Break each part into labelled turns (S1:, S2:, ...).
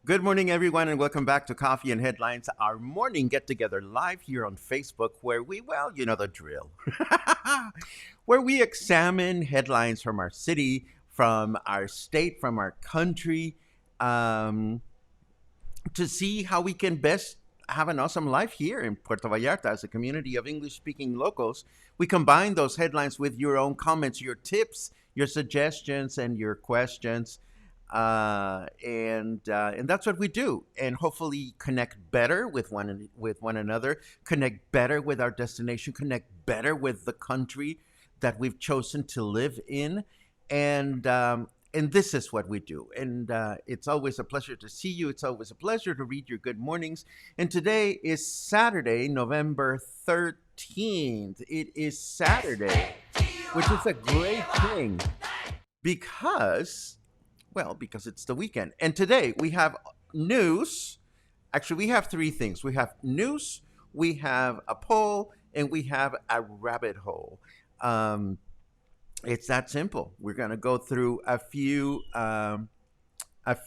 S1: Good morning, everyone, and welcome back to Coffee and Headlines, our morning get together live here on Facebook, where well, you know the drill, where we examine headlines from our city, from our state, from our country, to see how we can best have an awesome life here in Puerto Vallarta as a community of English speaking locals. We combine those headlines with your own comments, your tips, your suggestions, and your questions. And that's what we do, and hopefully connect better with one another, connect better with our destination, connect better with the country that we've chosen to live in, and this is what we do. And it's always a pleasure to see you. It's always a pleasure to read your good mornings. And today is Saturday, November 13th. It is Saturday, which is a great thing because it's the weekend. And today we have news. Actually, we have three things. We have news, we have a poll, and we have a rabbit hole. It's that simple. We're going to go through a few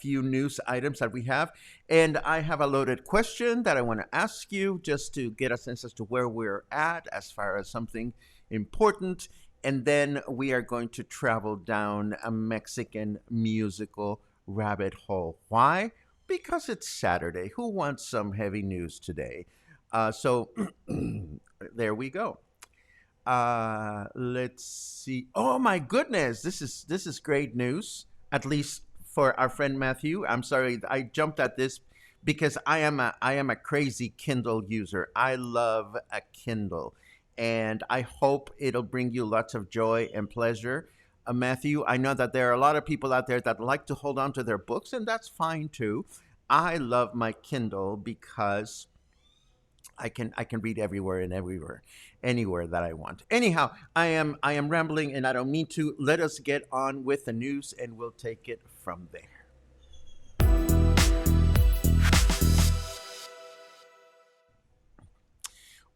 S1: news items that we have. And I have a loaded question that I want to ask you just to get a sense as to where we're at as far as something important. And then we are going to travel down a Mexican musical rabbit hole. Why? Because it's Saturday. Who wants some heavy news today? So there we go. Let's see. Oh my goodness, this is great news. At least for our friend Matthew. I'm sorry, I jumped at this because I am a crazy Kindle user. I love a Kindle. And I hope it'll bring you lots of joy and pleasure. Matthew, I know that there are a lot of people out there that like to hold on to their books, and that's fine too. I love my Kindle because I can read everywhere and anywhere that I want. Anyhow, I am rambling, and I don't mean to. Let us get on with the news, and we'll take it from there.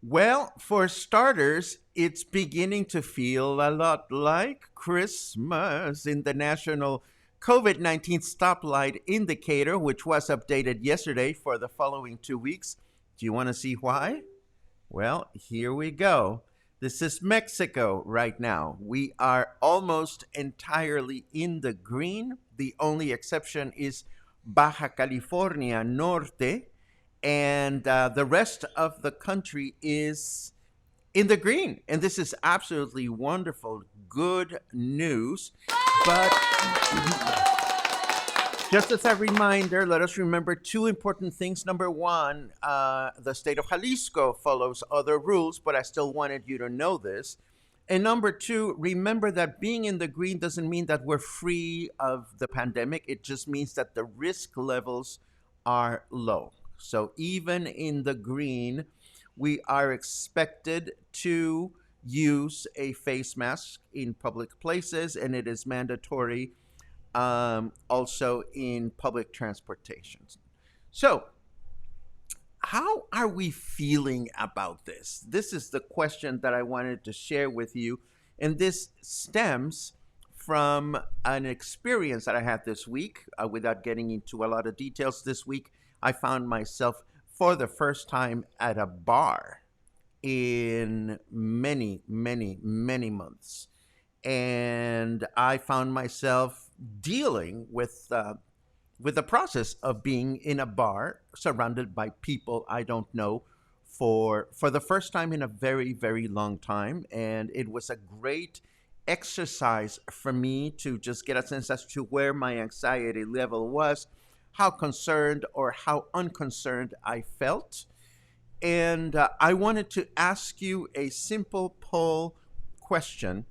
S1: Well, for starters, it's beginning to feel a lot like Christmas in the national COVID-19 stoplight indicator, which was updated yesterday for the following 2 weeks. Do you want to see why? Well, here we go. This is Mexico right now. We are almost entirely in the green. The only exception is Baja California Norte. And the rest of the country is in the green. And this is absolutely wonderful, good news. But just as a reminder, let us remember two important things. Number one, the state of Jalisco follows other rules, but I still wanted you to know this. And number two, remember that being in the green doesn't mean that we're free of the pandemic. It just means that the risk levels are low. So even in the green, we are expected to use a face mask in public places, and it is mandatory also in public transportation. So, how are we feeling about this? This is the question that I wanted to share with you. And this stems from an experience that I had this week. Without getting into a lot of details, this week I found myself for the first time at a bar in many, many, many months. And I found myself dealing with the process of being in a bar surrounded by people I don't know for the first time in a very, very long time. And it was a great exercise for me to just get a sense as to where my anxiety level was, how concerned or how unconcerned I felt. And I wanted to ask you a simple poll question.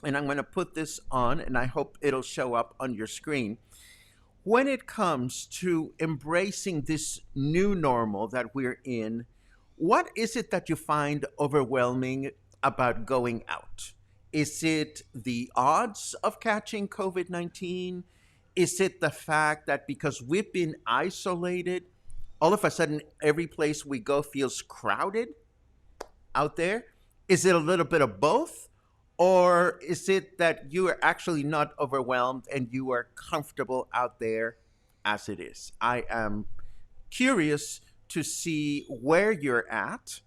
S1: And I'm going to put this on, and I hope it'll show up on your screen. When it comes to embracing this new normal that we're in, what is it that you find overwhelming about going out? Is it the odds of catching COVID 19? Is it the fact that because we've been isolated, all of a sudden every place we go feels crowded out there? Is it a little bit of both? Or is it that you are actually not overwhelmed and you are comfortable out there as it is? I am curious to see where you're at,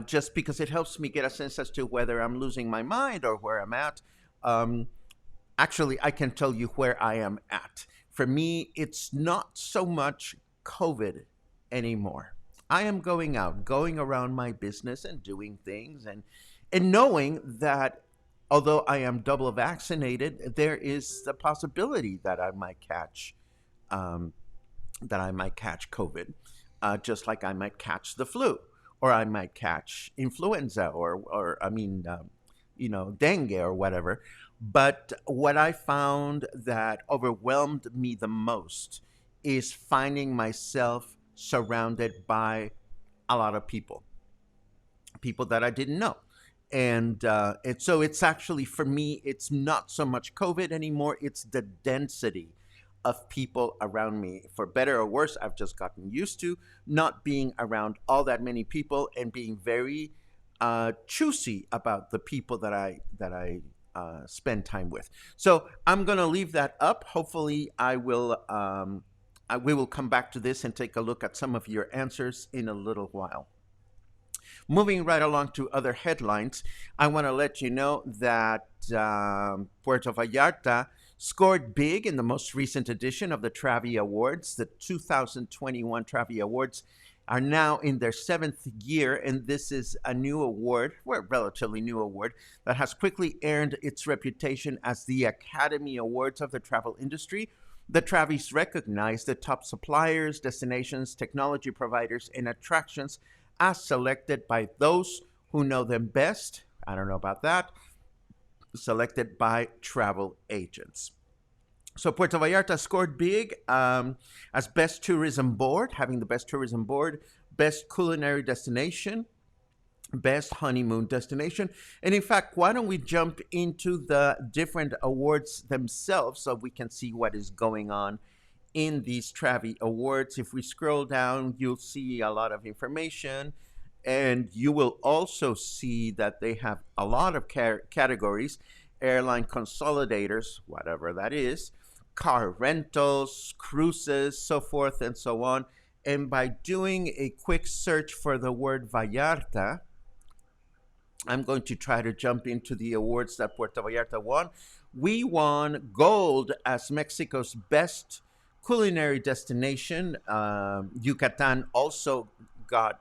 S1: just because it helps me get a sense as to whether I'm losing my mind or where I'm at. Um, Actually, I can tell you where I am at. For me, it's not so much COVID anymore. I am going out, going around my business and doing things, and knowing that although I am double vaccinated, there is the possibility um, that I might catch COVID, just like I might catch the flu, or I might catch influenza, or I mean, dengue or whatever. But what I found that overwhelmed me the most is finding myself surrounded by a lot of people that I didn't know. And so it's actually, for me, it's not so much COVID anymore. It's the density of people around me. For better or worse, I've just gotten used to not being around all that many people and being very choosy about the people that I spend time with. So I'm gonna leave that up. Hopefully, we will come back to this and take a look at some of your answers in a little while. Moving right along to other headlines, I want to let you know that Puerto Vallarta scored big in the most recent edition of the Travvy Awards. The 2021 Travvy Awards are now in their seventh year, and this is a new award, well, relatively new award, that has quickly earned its reputation as the Academy Awards of the travel industry. The Travvies recognize the top suppliers, destinations, technology providers, and attractions as selected by those who know them best. I don't know about that. Selected by travel agents. So Puerto Vallarta scored big as best tourism board, having the best tourism board, best culinary destination, best honeymoon destination. And in fact, why don't we jump into the different awards themselves so we can see what is going on in these Travvy Awards. If we scroll down, you'll see a lot of information, and you will also see that they have a lot of categories: airline consolidators, whatever that is, car rentals, cruises, so forth and so on. And by doing a quick search for the word Vallarta, I'm going to try to jump into the awards that Puerto Vallarta won. We won gold as Mexico's best culinary destination. Yucatan also got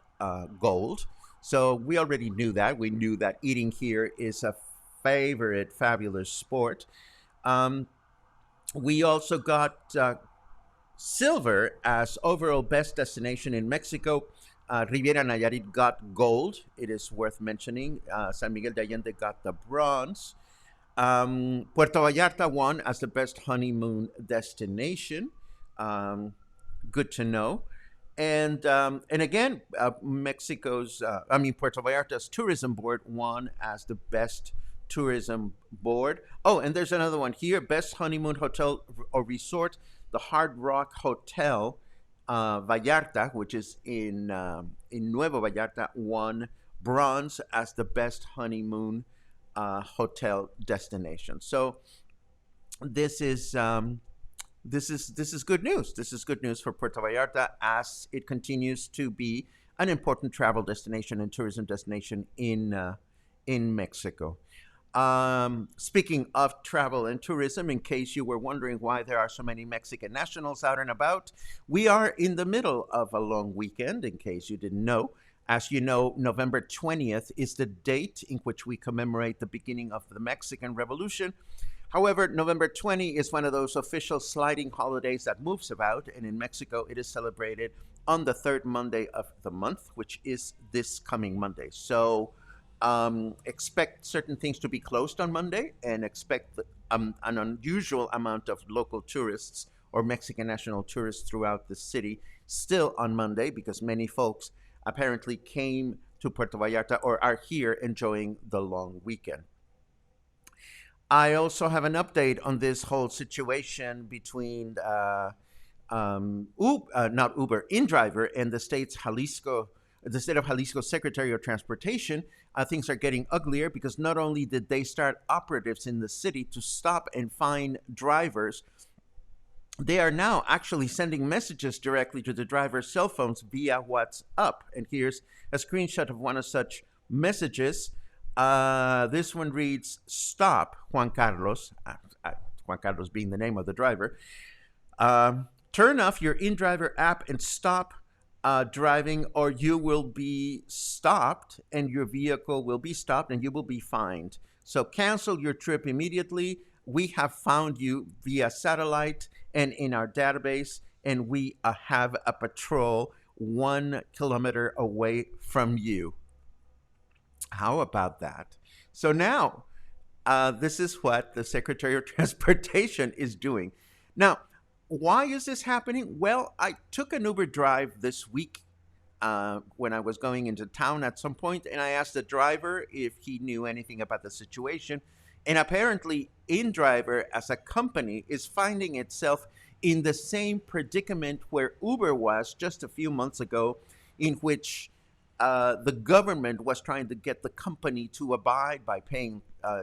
S1: gold. So we already knew that. We knew that eating here is a favorite, fabulous sport. We also got silver as overall best destination in Mexico. Riviera Nayarit got gold. It is worth mentioning. San Miguel de Allende got the bronze. Puerto Vallarta won as the best honeymoon destination. Good to know. And again, Puerto Vallarta's tourism board won as the best Tourism Board. Oh, and there's another one here: Best Honeymoon Hotel or Resort, the Hard Rock Hotel Vallarta, which is in Nuevo Vallarta, won bronze as the best honeymoon hotel destination. So this is this is good news. This is good news for Puerto Vallarta as it continues to be an important travel destination and tourism destination in Mexico. Speaking of travel and tourism, in case you were wondering why there are so many Mexican nationals out and about, we are in the middle of a long weekend, in case you didn't know. As you know, November 20th is the date in which we commemorate the beginning of the Mexican Revolution. However, November 20 is one of those official sliding holidays that moves about, and in Mexico it is celebrated on the third Monday of the month, which is this coming Monday. So expect certain things to be closed on Monday, and expect an unusual amount of local tourists or Mexican national tourists throughout the city still on Monday, because many folks apparently came to Puerto Vallarta or are here enjoying the long weekend. I also have an update on this whole situation between not Uber, InDriver, and the state of Jalisco Secretary of Transportation. Things are getting uglier because not only did they start operatives in the city to stop and find drivers, they are now actually sending messages directly to the driver's cell phones via WhatsApp. And here's a screenshot of one of such messages. This one reads, "Stop, Juan Carlos," Juan Carlos being the name of the driver. "Turn off your InDriver app and stop driving, or you will be stopped and your vehicle will be stopped and you will be fined. So cancel your trip immediately. We have found you via satellite and in our database, and we have a patrol 1 kilometer away from you." How about that? So now, this is what the Secretary of Transportation is doing. Now, why is this happening? Well, I took an Uber drive this week when I was going into town at some point, and I asked the driver if he knew anything about the situation. And apparently, InDriver as a company is finding itself in the same predicament where Uber was just a few months ago, in which the government was trying to get the company to abide by paying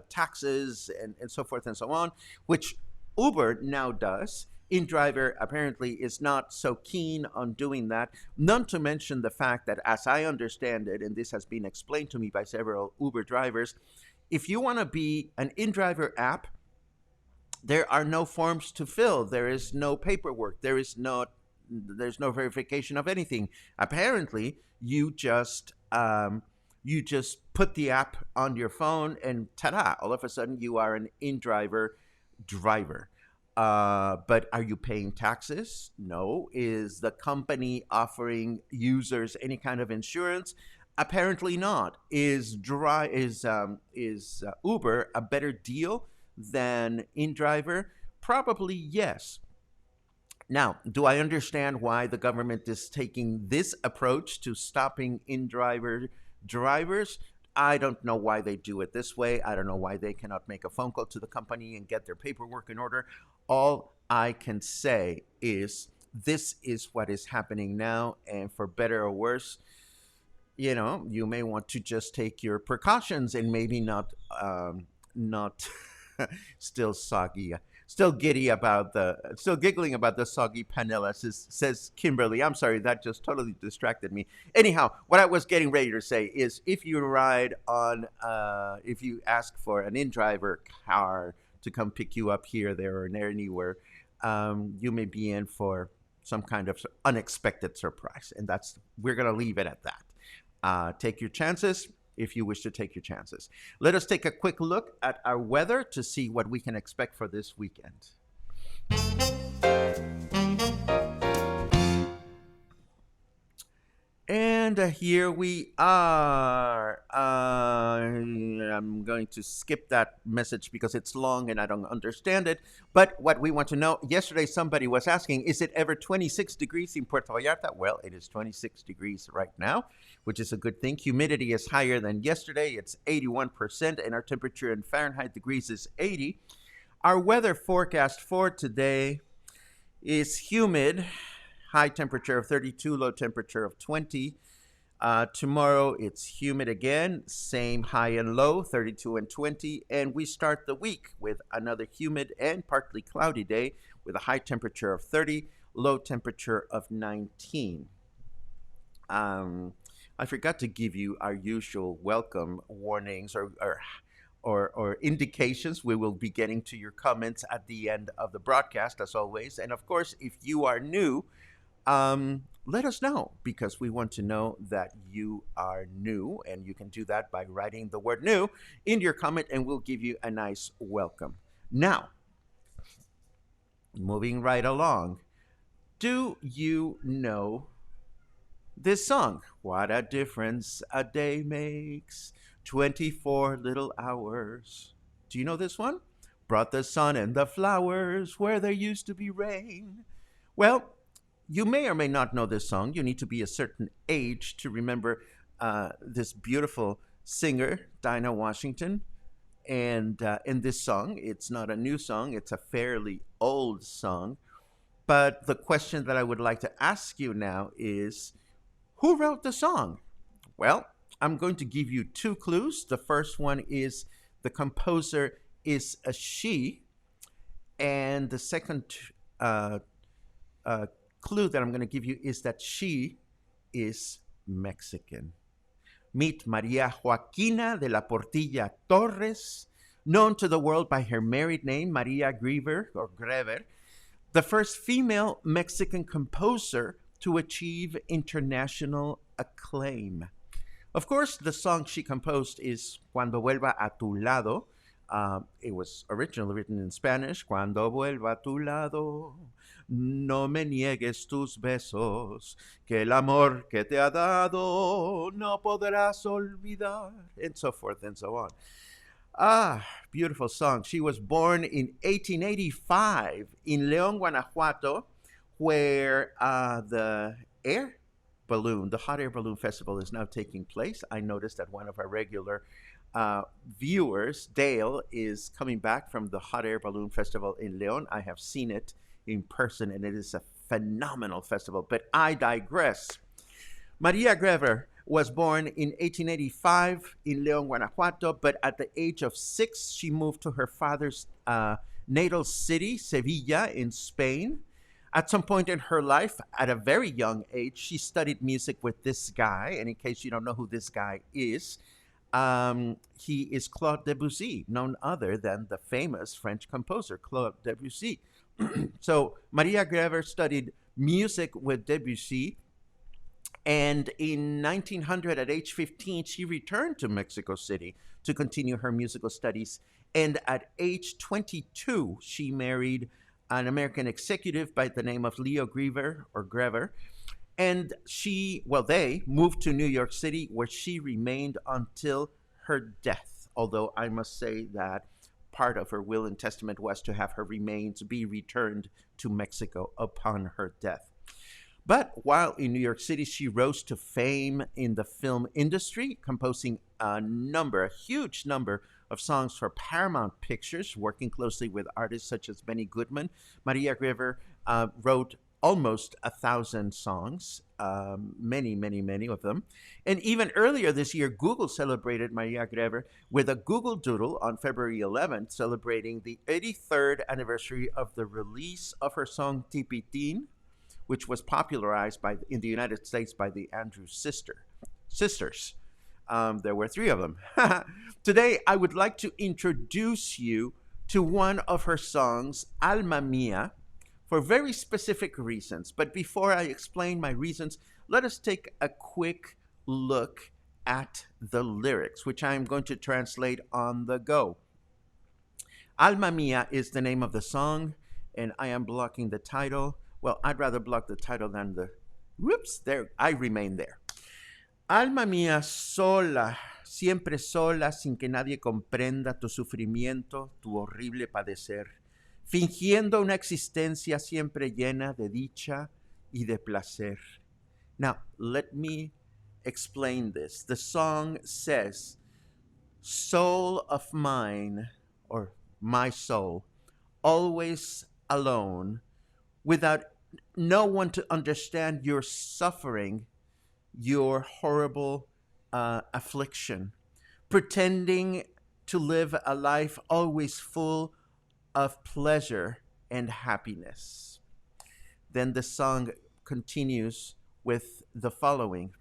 S1: taxes and so forth and so on, which Uber now does. InDriver apparently is not so keen on doing that, not to mention the fact that, as I understand it, and this has been explained to me by several Uber drivers, if you want to be an InDriver app, there are no forms to fill. There is no paperwork. There's no verification of anything. Apparently, you just put the app on your phone, and ta-da! All of a sudden, you are an InDriver driver. But are you paying taxes? No. Is the company offering users any kind of insurance? Apparently not. Is Uber a better deal than InDriver? Probably yes. Now, do I understand why the government is taking this approach to stopping InDriver drivers? I don't know why they do it this way. I don't know why they cannot make a phone call to the company and get their paperwork in order. All I can say is this is what is happening now, and for better or worse, you may want to just take your precautions and maybe not still giggling about the soggy panela, says Kimberly. I'm sorry, that just totally distracted me. Anyhow, what I was getting ready to say is, if you ask for an InDriver car to come pick you up here, there, or anywhere, you may be in for some kind of unexpected surprise, and we're going to leave it at that. Take your chances if you wish to take your chances. Let us take a quick look at our weather to see what we can expect for this weekend. And And here we are. I'm going to skip that message because it's long and I don't understand it. But what we want to know, yesterday somebody was asking, is it ever 26 degrees in Puerto Vallarta? Well, it is 26 degrees right now, which is a good thing. Humidity is higher than yesterday. It's 81%, and our temperature in Fahrenheit degrees is 80. Our weather forecast for today is humid. High temperature of 32, low temperature of 20. Tomorrow it's humid again, same high and low, 32 and 20. And we start the week with another humid and partly cloudy day with a high temperature of 30, low temperature of 19. I forgot to give you our usual welcome warnings or indications. We will be getting to your comments at the end of the broadcast, as always. And of course, if you are new, let us know, because we want to know that you are new, and you can do that by writing the word new in your comment, and we'll give you a nice welcome. Now, moving right along, do you know this song? What a difference a day makes, 24 little hours. Do you know this one? Brought the sun and the flowers where there used to be rain. Well, you may or may not know this song. You need to be a certain age to remember this beautiful singer, Dinah Washington. And in this song, it's not a new song, it's a fairly old song. But the question that I would like to ask you now is, who wrote the song? Well, I'm going to give you two clues. The first one is the composer is a she. And the second clue that I'm going to give you is that she is Mexican. Meet María Joaquina de la Portilla Torres, known to the world by her married name, María Grever, the first female Mexican composer to achieve international acclaim. Of course, the song she composed is Cuando Vuelva a Tu Lado. It was originally written in Spanish. Cuando vuelva a tu lado, no me niegues tus besos, que el amor que te ha dado no podrás olvidar, and so forth and so on. Beautiful song. She was born in 1885 in León, Guanajuato, where the hot air balloon festival is now taking place. I noticed that one of our regular viewers, Dale, is coming back from the hot air balloon festival in León. I have seen it in person, and it is a phenomenal festival. But I digress. María Grever was born in 1885 in León, Guanajuato, but at the age of 6, she moved to her father's natal city, Sevilla, in Spain. At some point in her life, at a very young age, she studied music with this guy. And in case you don't know who this guy is, he is Claude Debussy, none other than the famous French composer Claude Debussy. So María Grever studied music with Debussy, and in 1900, at age 15, she returned to Mexico City to continue her musical studies. And at age 22, she married an American executive by the name of Leo Grever. And they moved to New York City, where she remained until her death. Although I must say that part of her will and testament was to have her remains be returned to Mexico upon her death. But while in New York City, she rose to fame in the film industry, composing a huge number of songs for Paramount Pictures, working closely with artists such as Benny Goodman. María Grever wrote almost 1,000 songs, many of them. And even earlier this year, Google celebrated María Grever with a Google Doodle on February 11th, celebrating the 83rd anniversary of the release of her song Tipitín, which was popularized in the United States by the Andrews sisters. There were 3 of them. Today, I would like to introduce you to one of her songs, Alma Mía, for very specific reasons. But before I explain my reasons, let us take a quick look at the lyrics, which I'm going to translate on the go. Alma Mía is the name of the song, and I am blocking the title. Well, I'd rather block the title than the... Whoops, there, I remain there. Alma mía, sola, siempre sola, sin que nadie comprenda tu sufrimiento, tu horrible padecer, fingiendo una existencia siempre llena de dicha y de placer. Now, let me explain this. The song says, soul of mine, or my soul, always alone, without no one to understand your suffering, your horrible affliction, pretending to live a life always full of pleasure and happiness. Then the song continues with the following.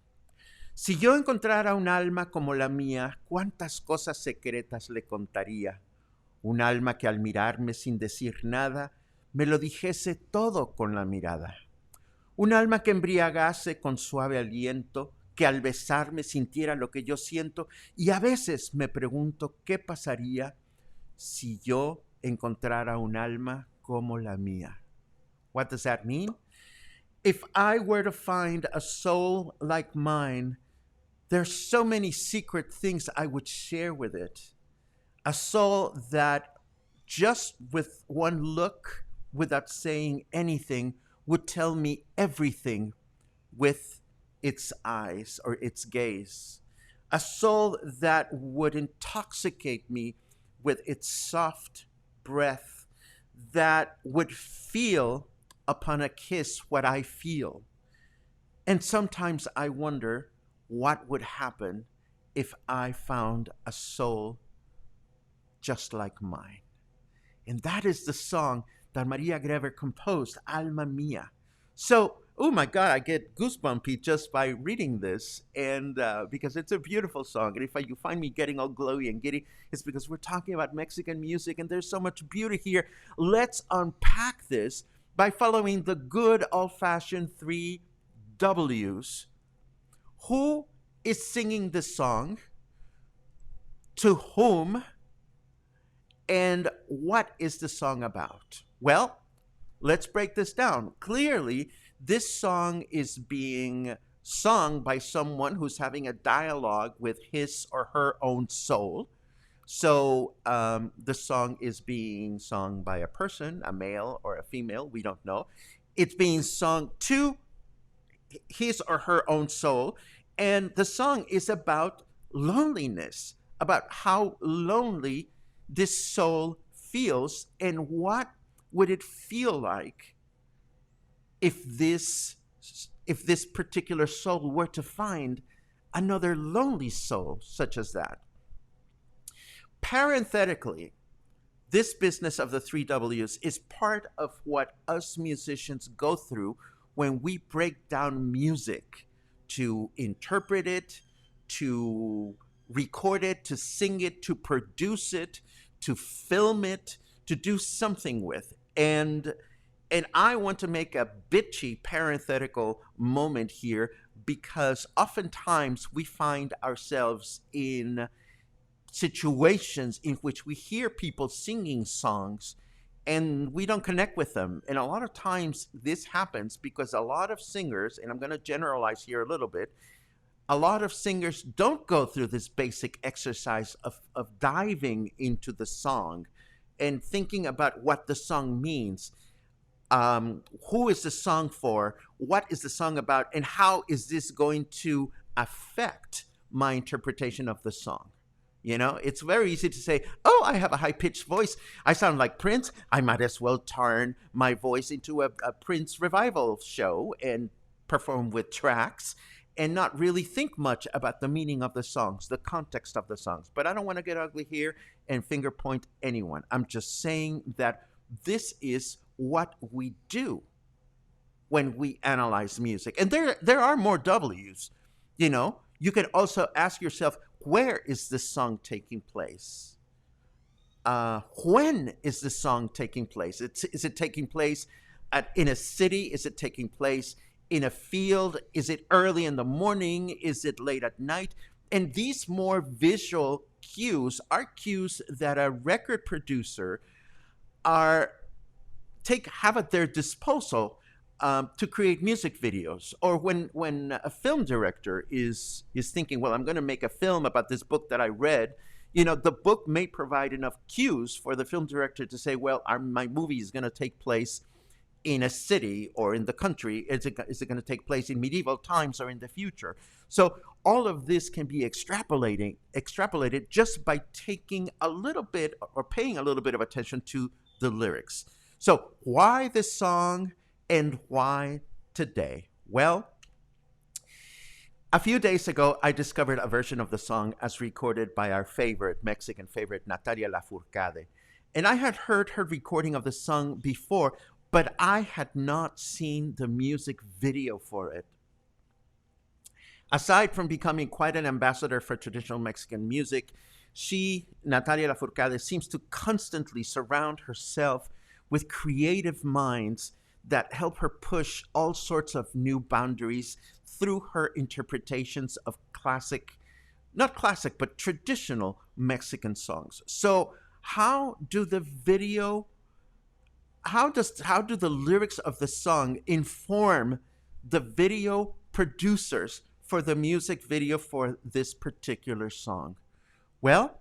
S1: Si yo encontrara un alma como la mía, cuántas cosas secretas le contaría. Un alma que al mirarme sin decir nada, me lo dijese todo con la mirada. Un alma que embriagase con suave aliento, que al besarme sintiera lo que yo siento, y a veces me pregunto qué pasaría si yo encontrara un alma como la mía. What does that mean? If I were to find a soul like mine, there's so many secret things I would share with it. A soul that just with one look, without saying anything, would tell me everything with its eyes or its gaze. A soul that would intoxicate me with its soft breath, that would feel upon a kiss what I feel. And sometimes I wonder what would happen if I found a soul just like mine. And that is the song that María Grever composed, Alma Mía. So, oh my God, I get goosebumpy just by reading this, and because it's a beautiful song. And if you find me getting all glowy and giddy, it's because we're talking about Mexican music, and there's so much beauty here. Let's unpack this by following the good old-fashioned 3 W's. Who is singing this song? To whom? And what is the song about? Well, let's break this down. Clearly, this song is being sung by someone who's having a dialogue with his or her own soul. So the song is being sung by a person, a male or a female, we don't know. It's being sung to his or her own soul. And the song is about loneliness, about how lonely this soul feels and what would it feel like if this particular soul were to find another lonely soul such as that. Parenthetically, this business of the 3 W's is part of what us musicians go through when we break down music to interpret it, to record it, to sing it, to produce it, to film it, to do something with. And I want to make a bitchy parenthetical moment here because oftentimes we find ourselves in situations in which we hear people singing songs and we don't connect with them. And a lot of times this happens because a lot of singers, and I'm going to generalize here a little bit, a lot of singers don't go through this basic exercise of diving into the song and thinking about what the song means. Who is the song for? What is the song about? And how is this going to affect my interpretation of the song? You know, it's very easy to say, oh, I have a high-pitched voice. I sound like Prince. I might as well turn my voice into a Prince revival show and perform with tracks and not really think much about the meaning of the songs, the context of the songs. But I don't want to get ugly here and finger point anyone. I'm just saying that this is what we do when we analyze music. And there are more W's. You know, you can also ask yourself, where is this song taking place? When is the song taking place? Is it taking place in a city? Is it taking place in a field? Is it early in the morning? Is it late at night? And these more visual cues are cues that a record producer have at their disposal to create music videos, or when a film director is thinking, well, I'm going to make a film about this book that I read. The book may provide enough cues for the film director to say, well, my movie is going to take place in a city or in the country. Is it going to take place in medieval times or in the future? So all of this can be extrapolated just by taking a little bit or paying a little bit of attention to the lyrics. So why this song and why today? Well, a few days ago, I discovered a version of the song as recorded by our Mexican favorite, Natalia Lafourcade. And I had heard her recording of the song before, but I had not seen the music video for it. Aside from becoming quite an ambassador for traditional Mexican music, Natalia Lafourcade, seems to constantly surround herself with creative minds that help her push all sorts of new boundaries through her interpretations of not classic, but traditional Mexican songs. So how do the lyrics of the song inform the video producers for the music video for this particular song? Well,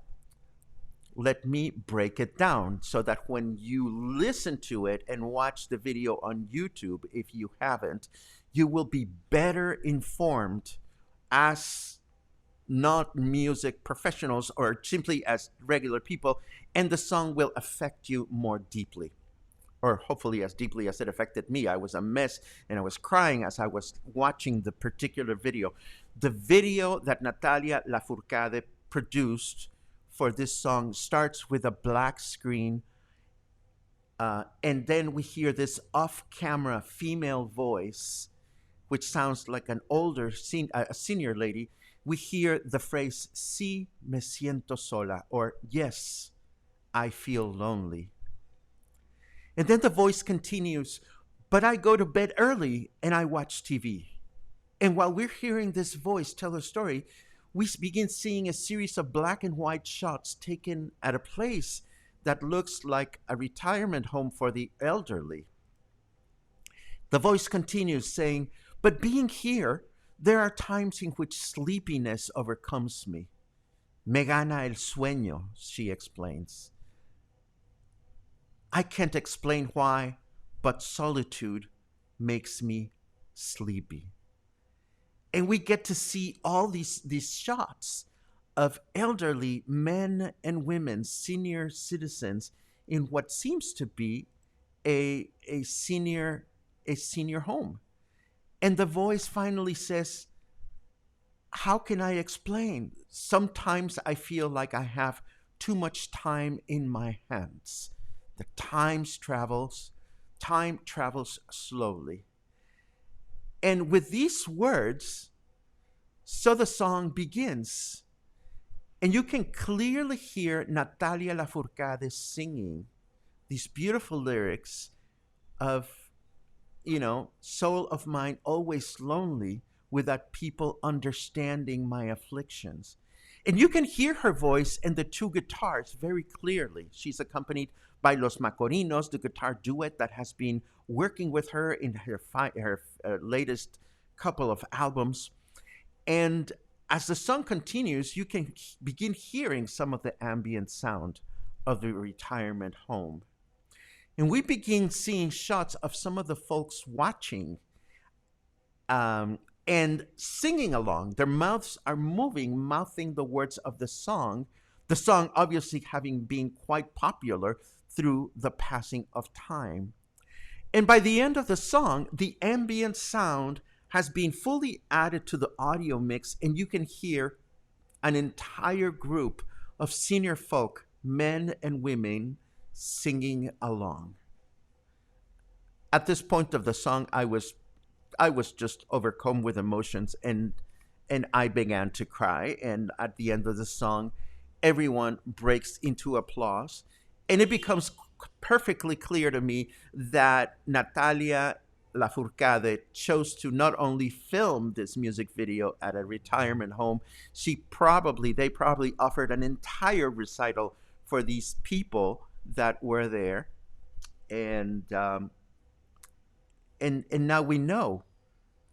S1: let me break it down so that when you listen to it and watch the video on YouTube, if you haven't, you will be better informed as not music professionals or simply as regular people, and the song will affect you more deeply, or hopefully as deeply as it affected me. I was a mess and I was crying as I was watching the particular video. The video that Natalia Lafourcade produced for this song starts with a black screen, and then we hear this off-camera female voice, which sounds like an a senior lady. We hear the phrase, "Sí, me siento sola," or "Yes, I feel lonely." And then the voice continues, "But I go to bed early and I watch TV." And while we're hearing this voice tell a story, we begin seeing a series of black and white shots taken at a place that looks like a retirement home for the elderly. The voice continues saying, "But being here, there are times in which sleepiness overcomes me. Me gana el sueño," she explains. "I can't explain why, but solitude makes me sleepy." And we get to see all these shots of elderly men and women, senior citizens, in what seems to be a senior home. And the voice finally says, "How can I explain? Sometimes I feel like I have too much time in my hands. The time travels slowly." And with these words, so the song begins. And you can clearly hear Natalia Lafourcade singing these beautiful lyrics of, "Soul of mine, always lonely, without people understanding my afflictions." And you can hear her voice and the two guitars very clearly. She's accompanied by Los Macorinos, the guitar duet that has been working with her in her latest couple of albums. And as the song continues, you can begin hearing some of the ambient sound of the retirement home. And we begin seeing shots of some of the folks watching and singing along. Their mouths are moving, mouthing the words of the song obviously having been quite popular through the passing of time. And by the end of the song, the ambient sound has been fully added to the audio mix, and you can hear an entire group of senior folk, men and women, singing along. At this point of the song, I was just overcome with emotions, and I began to cry. And at the end of the song, everyone breaks into applause, and it becomes perfectly clear to me that Natalia Lafourcade chose to not only film this music video at a retirement home, they probably offered an entire recital for these people that were there. And And now we know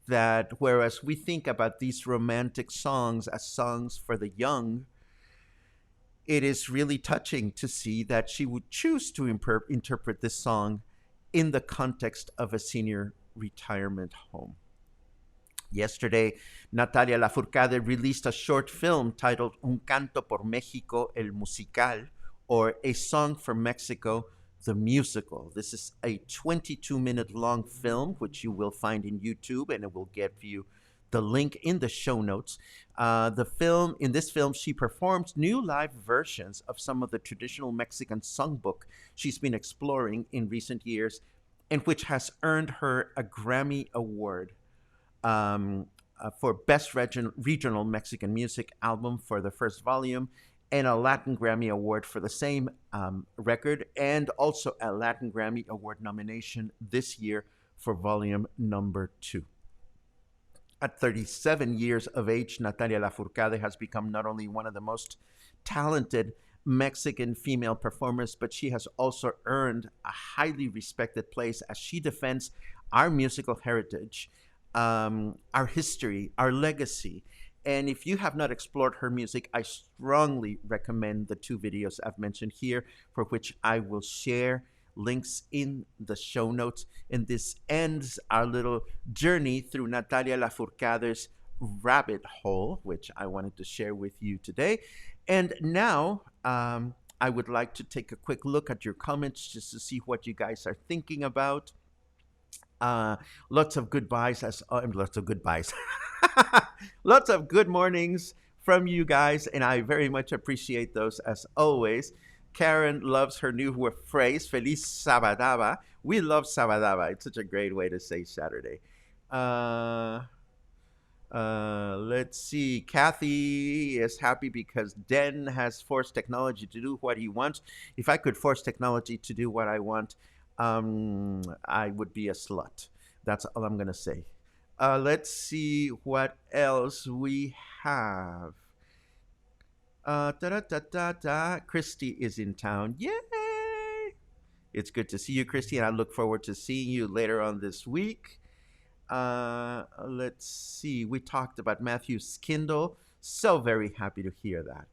S1: that whereas we think about these romantic songs as songs for the young, it is really touching to see that she would choose to interpret this song in the context of a senior retirement home. Yesterday, Natalia Lafourcade released a short film titled Un Canto por México, el Musical, or A Song for Mexico, the Musical. This is a 22-minute long film, which you will find in YouTube, and it will give you the link in the show notes. In this film, she performs new live versions of some of the traditional Mexican songbook she's been exploring in recent years, and which has earned her a Grammy Award for Best Regional Mexican Music Album for the first volume, and a Latin Grammy Award for the same record, and also a Latin Grammy Award nomination this year for volume number 2. At 37 years of age, Natalia Lafourcade has become not only one of the most talented Mexican female performers, but she has also earned a highly respected place as she defends our musical heritage, our history, our legacy. And if you have not explored her music, I strongly recommend the 2 videos I've mentioned here, for which I will share links in the show notes. And this ends our little journey through Natalia Lafourcade's rabbit hole, which I wanted to share with you today. And now I would like to take a quick look at your comments just to see what you guys are thinking about. Lots of goodbyes, lots of goodbyes. Lots of good mornings from you guys, and I very much appreciate those as always. Karen loves her new phrase, Feliz Sabadaba. We love Sabadaba. It's such a great way to say Saturday. Let's see. Kathy is happy because Den has forced technology to do what he wants. If I could force technology to do what I want, I would be a slut. That's all I'm going to say. Let's see what else we have. Christy is in town. Yay! It's good to see you, Christy, and I look forward to seeing you later on this week. Let's see. We talked about Matthew's Kindle. So very happy to hear that.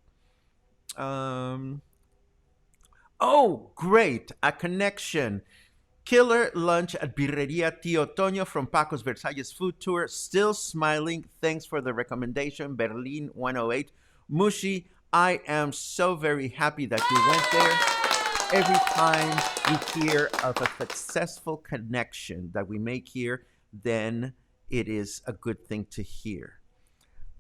S1: Oh, great. A connection. Killer lunch at Birreria Tío Toño from Paco's Versalles Food Tour. Still smiling. Thanks for the recommendation. Berlin 108. Mushi, I am so very happy that you went there. Every time we hear of a successful connection that we make here, then it is a good thing to hear.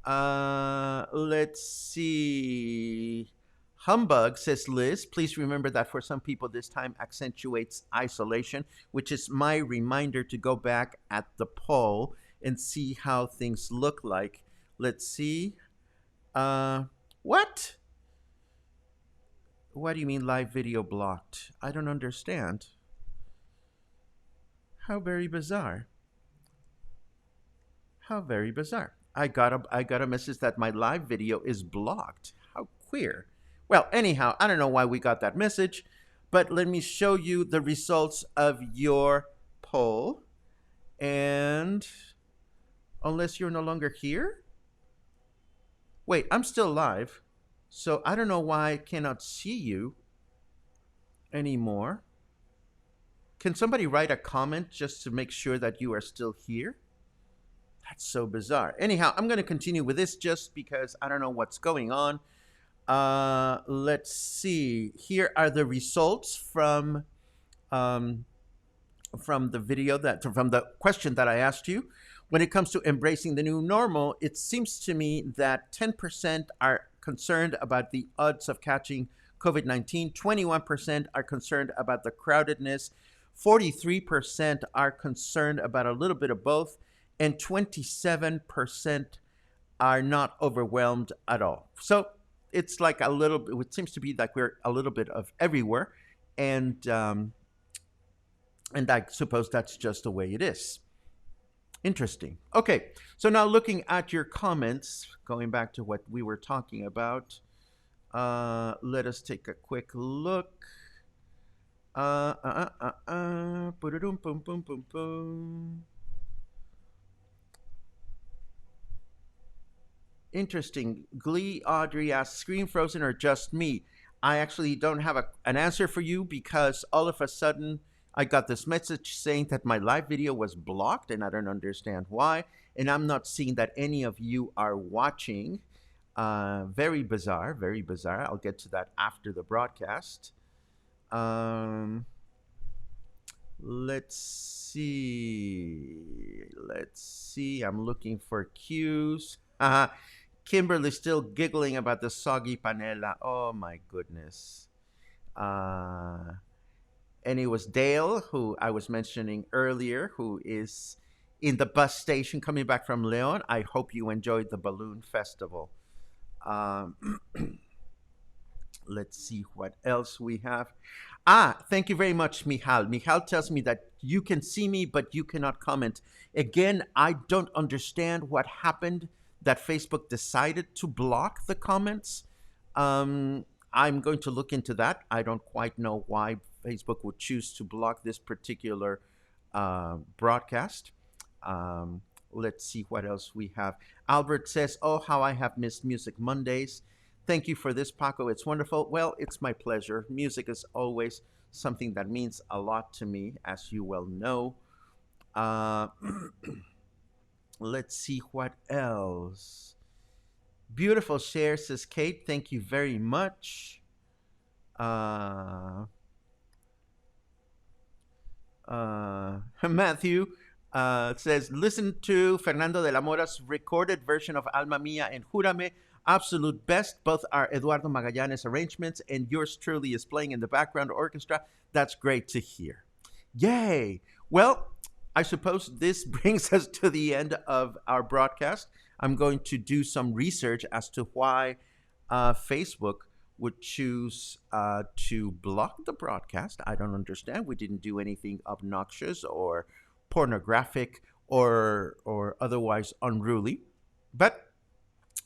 S1: Let's see. Humbug, says Liz. Please remember that for some people, this time accentuates isolation, which is my reminder to go back at the poll and see how things look like. Let's see. What? What do you mean live video blocked? I don't understand. How very bizarre. How very bizarre. I got a message that my live video is blocked. How queer. Well, anyhow, I don't know why we got that message, but let me show you the results of your poll. And unless you're no longer here? Wait, I'm still live, so I don't know why I cannot see you anymore. Can somebody write a comment just to make sure that you are still here? That's so bizarre. Anyhow, I'm going to continue with this just because I don't know what's going on. Let's see. Here are the results from the video from the question that I asked you. When it comes to embracing the new normal, it seems to me that 10% are concerned about the odds of catching COVID-19, 21% are concerned about the crowdedness, 43% are concerned about a little bit of both, and 27% are not overwhelmed at all. So it's like a little bit, it seems to be like we're a little bit of everywhere, and I suppose that's just the way it is. Interesting. Okay, so now looking at your comments, going back to what we were talking about, let us take a quick look. Pum, pum, pum, pum, pum. Interesting. Glee Audrey asks, screen frozen or just me? I actually don't have an answer for you because all of a sudden I got this message saying that my live video was blocked and I don't understand why. And I'm not seeing that any of you are watching. Very bizarre, very bizarre. I'll get to that after the broadcast. Um, let's see. Let's see. I'm looking for cues. Kimberly's still giggling about the soggy panela. Oh my goodness. Uh, and it was Dale, who I was mentioning earlier, who is in the bus station coming back from Leon. I hope you enjoyed the balloon festival. Um, let's see what else we have. Thank you very much, Michal. Michal tells me that you can see me, but you cannot comment. Again, I don't understand what happened that Facebook decided to block the comments. I'm going to look into that. I don't quite know why Facebook would choose to block this particular broadcast. Let's see what else we have. Albert says, "Oh, how I have missed Music Mondays. Thank you for this, Paco. It's wonderful." Well, it's my pleasure. Music is always something that means a lot to me, as you well know. Uh, let's see what else. Beautiful share, says Kate. Thank you very much. Uh, Matthew says, listen to Fernando de la Mora's recorded version of Alma Mía and Júrame. Absolute best. Both are Eduardo Magallanes arrangements, and yours truly is playing in the background orchestra. That's great to hear. Yay! Well, I suppose this brings us to the end of our broadcast. I'm going to do some research as to why Facebook would choose to block the broadcast. I don't understand. We didn't do anything obnoxious or pornographic or otherwise unruly. But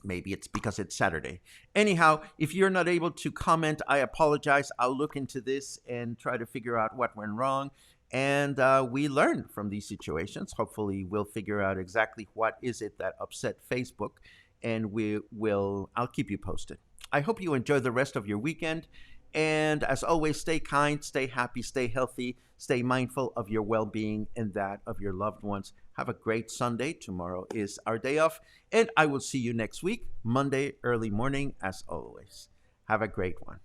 S1: maybe it's because it's Saturday. Anyhow, if you're not able to comment, I apologize. I'll look into this and try to figure out what went wrong. And we learn from these situations. Hopefully, we'll figure out exactly what is it that upset Facebook, and I'll keep you posted. I hope you enjoy the rest of your weekend. And as always, stay kind, stay happy, stay healthy, stay mindful of your well-being and that of your loved ones. Have a great Sunday. Tomorrow is our day off. And I will see you next week, Monday, early morning, as always. Have a great one.